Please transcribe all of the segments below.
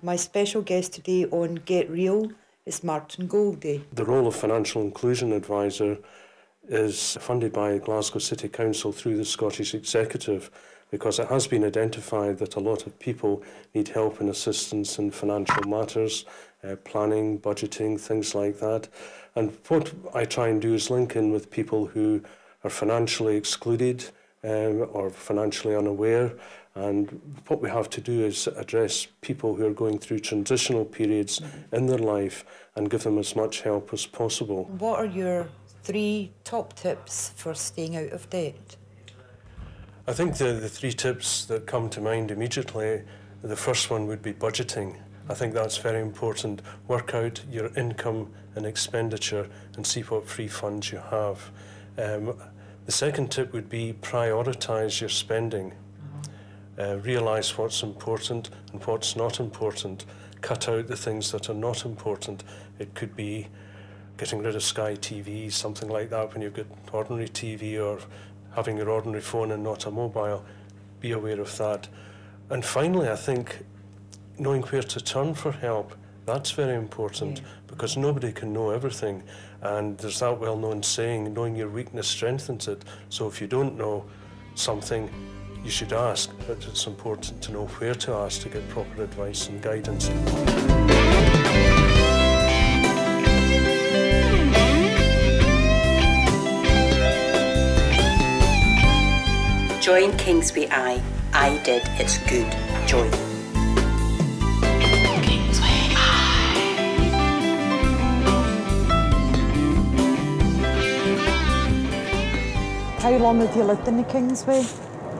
My special guest today on Get Real is Martin Goldie. The role of Financial Inclusion Advisor is funded by Glasgow City Council through the Scottish Executive, because it has been identified that a lot of people need help and assistance in financial matters, planning, budgeting, things like that. And what I try and do is link in with people who are financially excluded or financially unaware. And what we have to do is address people who are going through transitional periods in their life and give them as much help as possible. What are your 3 top tips for staying out of debt? I think the 3 tips that come to mind immediately, the first one would be budgeting. I think that's very important. Work out your income and expenditure and see what free funds you have. The second tip would be prioritise your spending. Realise what's important and what's not important. Cut out the things that are not important. It could be getting rid of Sky TV, something like that, when you've got ordinary TV, or having your ordinary phone and not a mobile. Be aware of that. And finally, I think knowing where to turn for help, that's very important, because nobody can know everything. And there's that well-known saying, knowing your weakness strengthens it. So if you don't know something, you should ask, but it's important to know where to ask to get proper advice and guidance. Join Kingsway Eye. I did. It's good. Join. Kingsway Eye. How long have you lived in the Kingsway?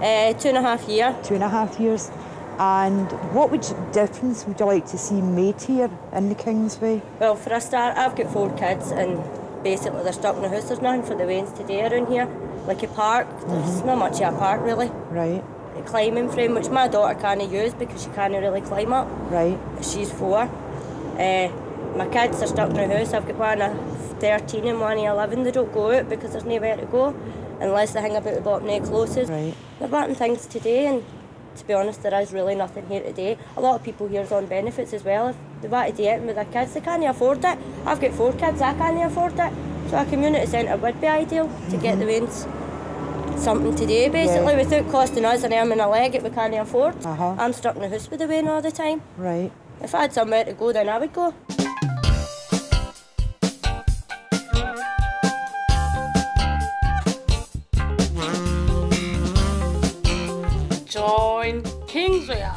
2.5 years. 2.5 years. And what difference would you like to see made here in the Kingsway? Well, for a start, I've got 4 kids, and basically they're stuck in the house. There's nothing for the weans to do around here. Like a park, there's not much of a park really. Right. A climbing frame, which my daughter can't use because she can't really climb up. Right. She's 4. My kids are stuck in the house. I've got one of 13 and one of 11. They don't go out because there's nowhere to go unless they hang about the bottom of the closes. Right. They're wanting things today, and to be honest, there is really nothing here today. A lot of people here is on benefits as well. If they want to do it with their kids, they can't afford it. I've got 4 kids, I can't afford it. So a community centre would be ideal to get the weans something to do, basically, without costing us an arm and a leg that we can't afford. I'm stuck in the house with the wean all the time. Right. If I had somewhere to go, then I would go. Join Kingsway Eye.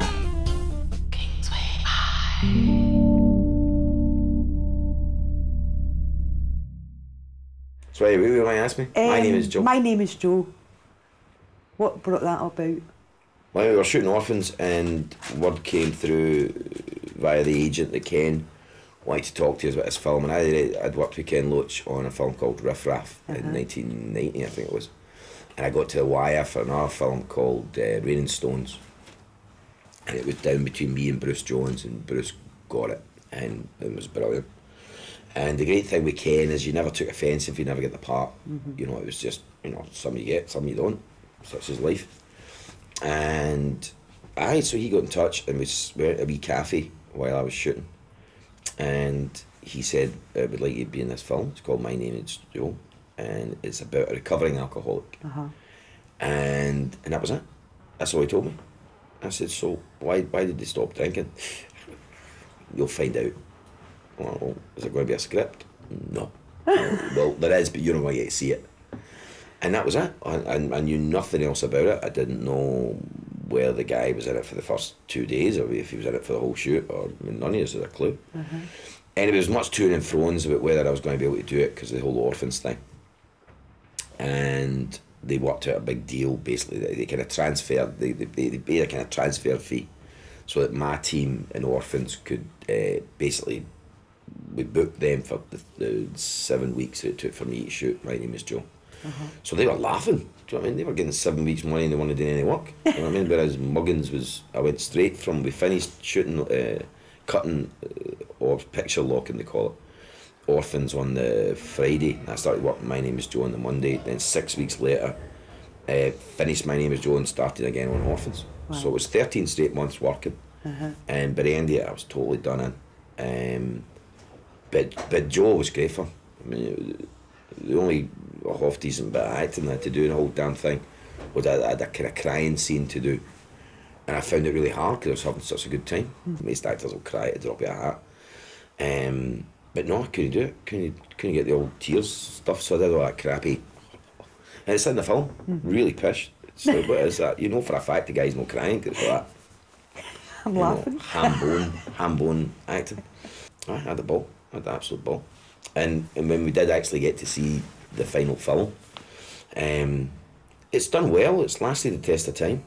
Kingsway Eye. Sorry, what you want to ask me? My name is Joe. My name is Joe. What brought that about? Well, we were shooting Orphans, and word came through via the agent that Ken wanted to talk to us about this film. And I'd worked with Ken Loach on a film called Riff Raff in 1990, I think it was. And I got to the wire for another film called Raining Stones. And it was down between me and Bruce Jones, and Bruce got it, and it was brilliant. And the great thing with Ken is you never took offence if you never get the part. You know, it was just, you know, some you get, some you don't. Such is life. And so he got in touch, and we went to a wee cafe while I was shooting. And he said, I would like you to be in this film. It's called My Name is Joe. And it's about a recovering alcoholic. And that was it. That's all he told me. I said, so why did they stop drinking? You'll find out. Well, is there going to be a script? No. Well, there is, but you're not going to get to see it. And that was it. I knew nothing else about it. I didn't know where the guy was in it for the first 2 days, or if he was in it for the whole shoot, or none of us had a clue. Anyway, there was much to and fro's about whether I was going to be able to do it because of the whole Orphans thing. And they worked out a big deal, basically. They kind of transferred, they paid a kind of transfer fee so that my team in Orphans could basically, we booked them for the 7 weeks it took for me to shoot My Name is Joe. So they were laughing. Do you know what I mean? They were getting 7 weeks money and they wanted to do any work. You know what I mean? Whereas Muggins was, I went straight from, we finished shooting, cutting, or picture locking they call it, Orphans on the Friday. I started working My Name is Joe on the Monday. Then 6 weeks later, finished My Name is Joe and started again on Orphans. Wow. So it was 13 straight months working, and by the end of it I was totally done in. But Joe was great fun. I mean, the only half decent bit of acting I had to do in the whole damn thing was I had a kind of crying scene to do, and I found it really hard because I was having such a good time. Most actors will cry at the drop of a hat, but no, I couldn't do it. Couldn't get the old tears stuff, so I did all that crappy. And it's in the film, really pish. It's like, what is that? You know for a fact the guy's not crying because of that. I'm laughing. Ham bone acting. I had a ball. I had the absolute ball. And when we did actually get to see the final film, it's done well. It's lasted the test of time.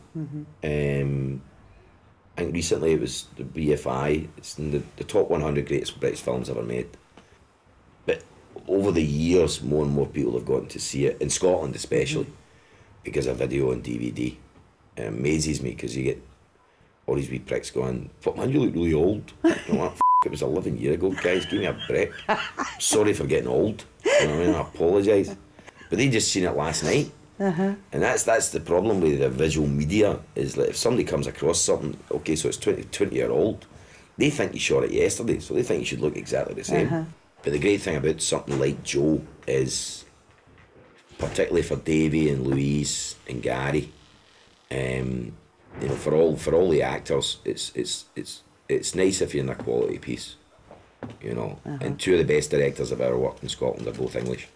I think recently it was the BFI. It's in the top 100 greatest British films ever made. But over the years, more and more people have gotten to see it, in Scotland especially, because of video and DVD. It amazes me because you get all these wee pricks going, "But man, you look really old." You know what? It was 11 years ago, guys. Give me a break. Sorry for getting old. You know what I mean? I apologise. But they just seen it last night. And that's the problem with the visual media, is that if somebody comes across something, okay, so it's 20-year-old, they think you shot it yesterday, so they think you should look exactly the same. But the great thing about something like Joe is, particularly for Davey and Louise and Gary, you know, for all the actors, it's nice if you're in a quality piece, you know. And two of the best directors I've ever worked in Scotland are both English.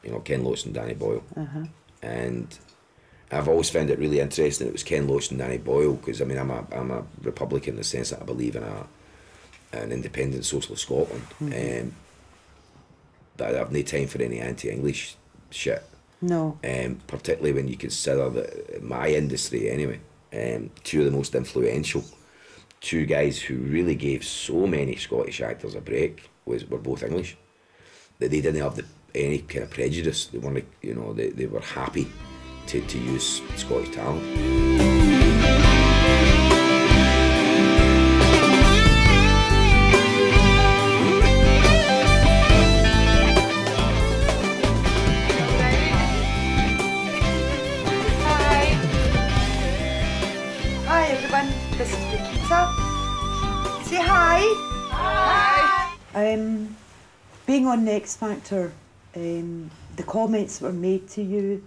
You know, Ken Loach and Danny Boyle. And I've always found it really interesting it was Ken Loach and Danny Boyle, because I mean I'm a Republican in the sense that I believe in an independent socialist Scotland. But I've no time for any anti-English shit. No. Particularly when you consider that my industry anyway, two of the most influential, two guys who really gave so many Scottish actors a break were both English. That they didn't have any kind of prejudice. They weren't, you know, they were happy to use Scottish talent. Hi everyone, this is Nikita. Say hi. Hi. Being on the X Factor, the comments that were made to you,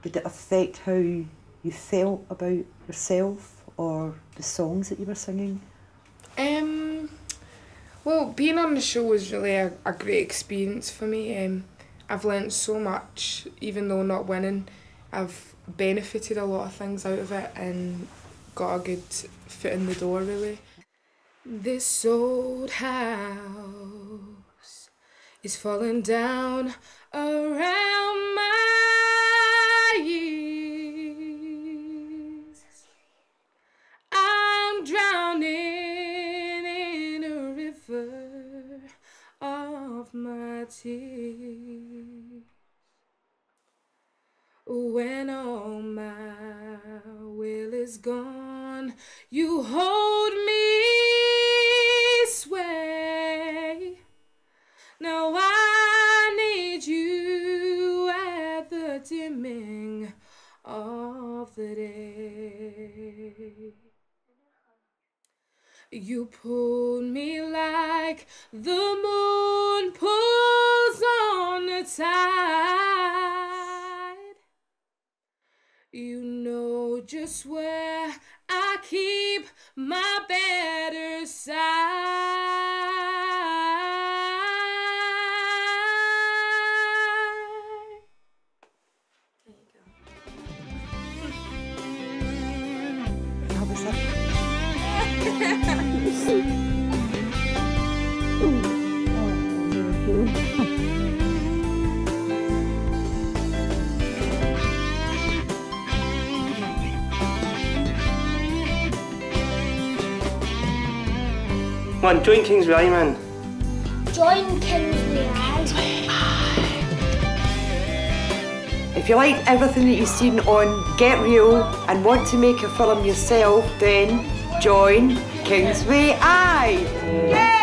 did it affect how you felt about yourself or the songs that you were singing? Well, being on the show was really a great experience for me. I've learnt so much, even though not winning. I've benefited a lot of things out of it and got a good foot in the door, really. This old house is falling down around my ears. I'm drowning in a river of my tears. When all my will is gone, you hold me sway. Now I need you at the dimming of the day. You pulled me like the moon pulls on the tide. You know just where I keep my better side. How was that? Come on, join Kingsway Eye, man. Join Kingsway Eye. If you liked everything that you've seen on Get Real and want to make a film yourself, then join Kingsway Eye. Yay!